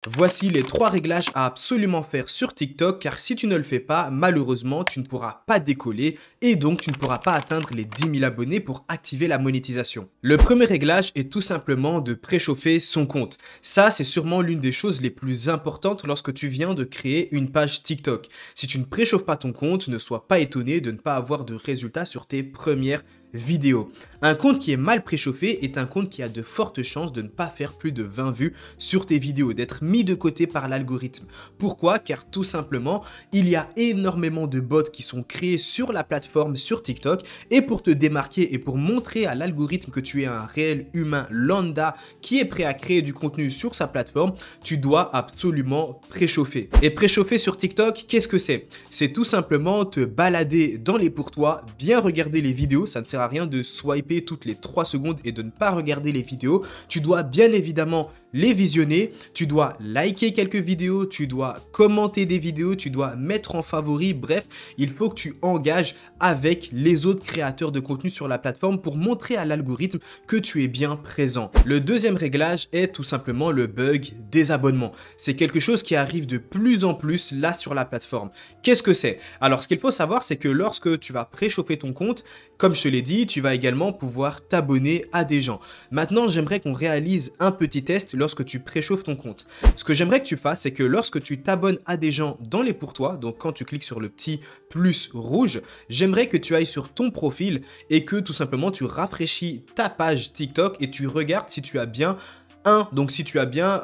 Voici les 3 réglages à absolument faire sur TikTok car si tu ne le fais pas, malheureusement, tu ne pourras pas décoller et donc tu ne pourras pas atteindre les 10 000 abonnés pour activer la monétisation. Le premier réglage est tout simplement de préchauffer son compte. Ça, c'est sûrement l'une des choses les plus importantes lorsque tu viens de créer une page TikTok. Si tu ne préchauffes pas ton compte, ne sois pas étonné de ne pas avoir de résultats sur tes premières vidéos. Un compte qui est mal préchauffé est un compte qui a de fortes chances de ne pas faire plus de 20 vues sur tes vidéos, d'être mis de côté par l'algorithme. Pourquoi? Car tout simplement, il y a énormément de bots qui sont créés sur la plateforme, sur TikTok, et pour te démarquer et pour montrer à l'algorithme que tu es un réel humain lambda qui est prêt à créer du contenu sur sa plateforme, tu dois absolument préchauffer. Et préchauffer sur TikTok, qu'est-ce que c'est? C'est tout simplement te balader dans les pourtois, bien regarder les vidéos, ça ne sert à rien de swiper toutes les 3 secondes et de ne pas regarder les vidéos. Tu dois bien évidemment les visionner, tu dois liker quelques vidéos, tu dois commenter des vidéos, tu dois mettre en favori, bref, il faut que tu engages avec les autres créateurs de contenu sur la plateforme pour montrer à l'algorithme que tu es bien présent. Le deuxième réglage est tout simplement le bug des abonnements. C'est quelque chose qui arrive de plus en plus là sur la plateforme. Qu'est-ce que c'est? Alors, ce qu'il faut savoir, c'est que lorsque tu vas préchauffer ton compte, comme je te l'ai dit, tu vas également pouvoir t'abonner à des gens. Maintenant, j'aimerais qu'on réalise un petit test lorsque tu préchauffes ton compte. Ce que j'aimerais que tu fasses, c'est que lorsque tu t'abonnes à des gens dans les pourtois, donc quand tu cliques sur le petit plus rouge, j'aimerais que tu ailles sur ton profil et que tout simplement tu rafraîchis ta page TikTok et tu regardes si tu as bien donc si tu as bien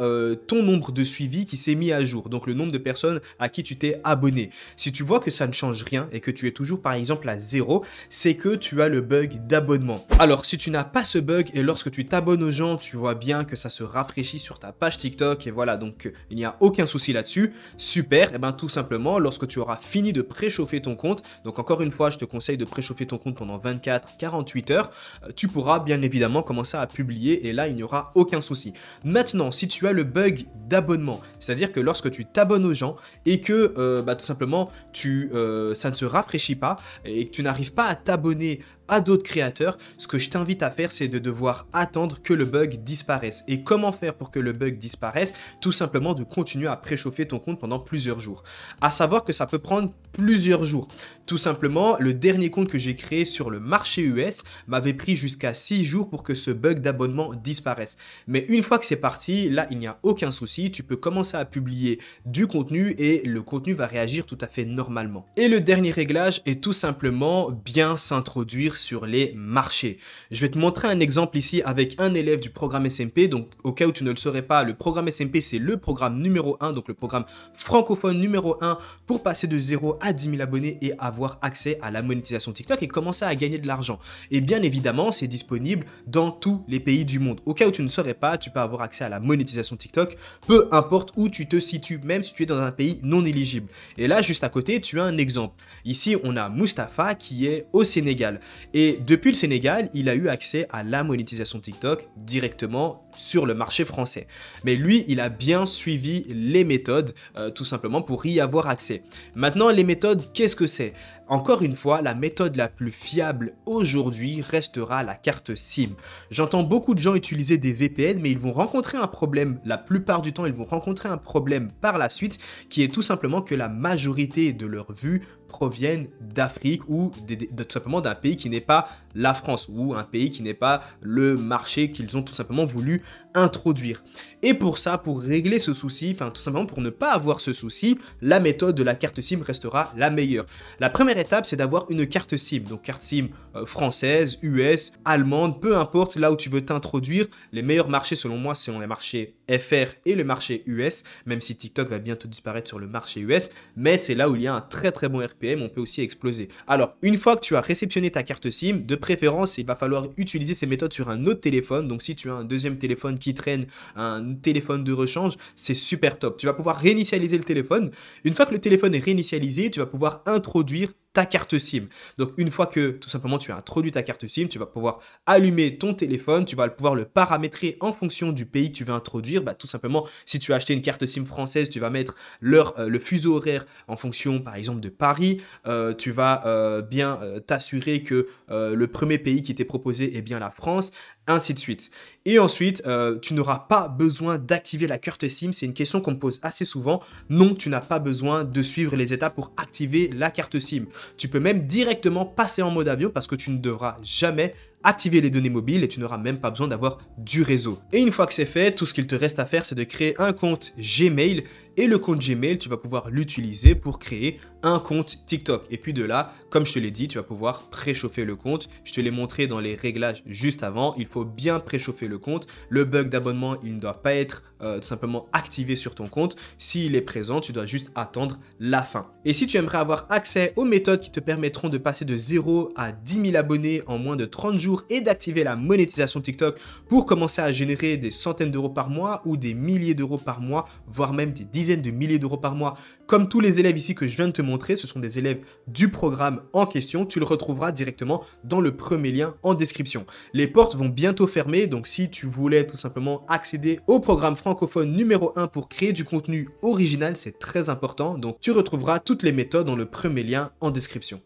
ton nombre de suivis qui s'est mis à jour, donc le nombre de personnes à qui tu t'es abonné. Si tu vois que ça ne change rien et que tu es toujours par exemple à 0, c'est que tu as le bug d'abonnement. Alors si tu n'as pas ce bug et lorsque tu t'abonnes aux gens, tu vois bien que ça se rafraîchit sur ta page TikTok et voilà, donc il n'y a aucun souci là-dessus, super, et bien tout simplement lorsque tu auras fini de préchauffer ton compte, donc encore une fois je te conseille de préchauffer ton compte pendant 24-48 heures, tu pourras bien évidemment commencer à publier et là il n'y aura aucun souci. Maintenant, si tu as le bug d'abonnement, c'est-à-dire que lorsque tu t'abonnes aux gens et que tout simplement ça ne se rafraîchit pas et que tu n'arrives pas à t'abonner à d'autres créateurs, ce que je t'invite à faire, c'est de devoir attendre que le bug disparaisse. Et comment faire pour que le bug disparaisse? Tout simplement de continuer à préchauffer ton compte pendant plusieurs jours. À savoir que ça peut prendre plusieurs jours. Tout simplement, le dernier compte que j'ai créé sur le marché US m'avait pris jusqu'à 6 jours pour que ce bug d'abonnement disparaisse. Mais une fois que c'est parti, là, il n'y a aucun souci. Tu peux commencer à publier du contenu et le contenu va réagir tout à fait normalement. Et le dernier réglage est tout simplement bien s'introduire sur les marchés. Je vais te montrer un exemple ici avec un élève du programme SMP. Donc, au cas où tu ne le saurais pas, le programme SMP, c'est le programme numéro 1, donc le programme francophone numéro 1 pour passer de 0 à 10 000 abonnés et avoir accès à la monétisation TikTok et commencer à gagner de l'argent. Et bien évidemment, c'est disponible dans tous les pays du monde. Au cas où tu ne saurais pas, tu peux avoir accès à la monétisation TikTok, peu importe où tu te situes, même si tu es dans un pays non éligible. Et là, juste à côté, tu as un exemple. Ici, on a Mustapha qui est au Sénégal. Et depuis le Sénégal, il a eu accès à la monétisation TikTok directement sur le marché français. Mais lui, il a bien suivi les méthodes, tout simplement pour y avoir accès. Maintenant, les méthodes, qu'est-ce que c'est? Encore une fois, la méthode la plus fiable aujourd'hui restera la carte SIM. J'entends beaucoup de gens utiliser des VPN, mais ils vont rencontrer un problème. La plupart du temps, ils vont rencontrer un problème par la suite, qui est tout simplement que la majorité de leurs vues proviennent d'Afrique ou tout simplement d'un pays qui n'est pas la France ou un pays qui n'est pas le marché qu'ils ont tout simplement voulu introduire. Et pour ça, pour régler ce souci, enfin tout simplement pour ne pas avoir ce souci, la méthode de la carte SIM restera la meilleure. La première étape, c'est d'avoir une carte SIM, donc carte SIM française, US, allemande, peu importe là où tu veux t'introduire. Les meilleurs marchés selon moi, sont les marchés FR et le marché US, même si TikTok va bientôt disparaître sur le marché US, mais c'est là où il y a un très très bon RPM, on peut aussi exploser. Alors, une fois que tu as réceptionné ta carte SIM, de préférence, il va falloir utiliser ces méthodes sur un autre téléphone. Donc, si tu as un deuxième téléphone qui traîne, un téléphone de rechange, c'est super top. Tu vas pouvoir réinitialiser le téléphone. Une fois que le téléphone est réinitialisé, tu vas pouvoir introduire ta carte SIM. Donc une fois que tout simplement tu as introduit ta carte SIM, tu vas pouvoir allumer ton téléphone, tu vas pouvoir le paramétrer en fonction du pays que tu veux introduire. Tout simplement, si tu as acheté une carte SIM française, tu vas mettre le fuseau horaire en fonction par exemple de Paris. Tu vas bien t'assurer que le premier pays qui t'est proposé est bien la France. ainsi de suite. Et ensuite, tu n'auras pas besoin d'activer la carte SIM. C'est une question qu'on me pose assez souvent. Non, tu n'as pas besoin de suivre les étapes pour activer la carte SIM. Tu peux même directement passer en mode avion parce que tu ne devras jamais activer les données mobiles et tu n'auras même pas besoin d'avoir du réseau. Et une fois que c'est fait, tout ce qu'il te reste à faire, c'est de créer un compte Gmail. Et le compte Gmail, tu vas pouvoir l'utiliser pour créer un compte TikTok. Et puis de là, comme je te l'ai dit, tu vas pouvoir préchauffer le compte. Je te l'ai montré dans les réglages juste avant. Il faut bien préchauffer le compte. Le bug d'abonnement, il ne doit pas être tout simplement activé sur ton compte. S'il est présent, tu dois juste attendre la fin. Et si tu aimerais avoir accès aux méthodes qui te permettront de passer de 0 à 10 000 abonnés en moins de 30 jours et d'activer la monétisation TikTok pour commencer à générer des centaines d'euros par mois ou des milliers d'euros par mois, voire même des dizaines de milliers d'euros par mois, comme tous les élèves ici que je viens de te montrer, ce sont des élèves du programme en question, tu le retrouveras directement dans le premier lien en description. Les portes vont bientôt fermer, donc si tu voulais tout simplement accéder au programme francophone numéro 1 pour créer du contenu original, c'est très important, donc tu retrouveras toutes les méthodes dans le premier lien en description.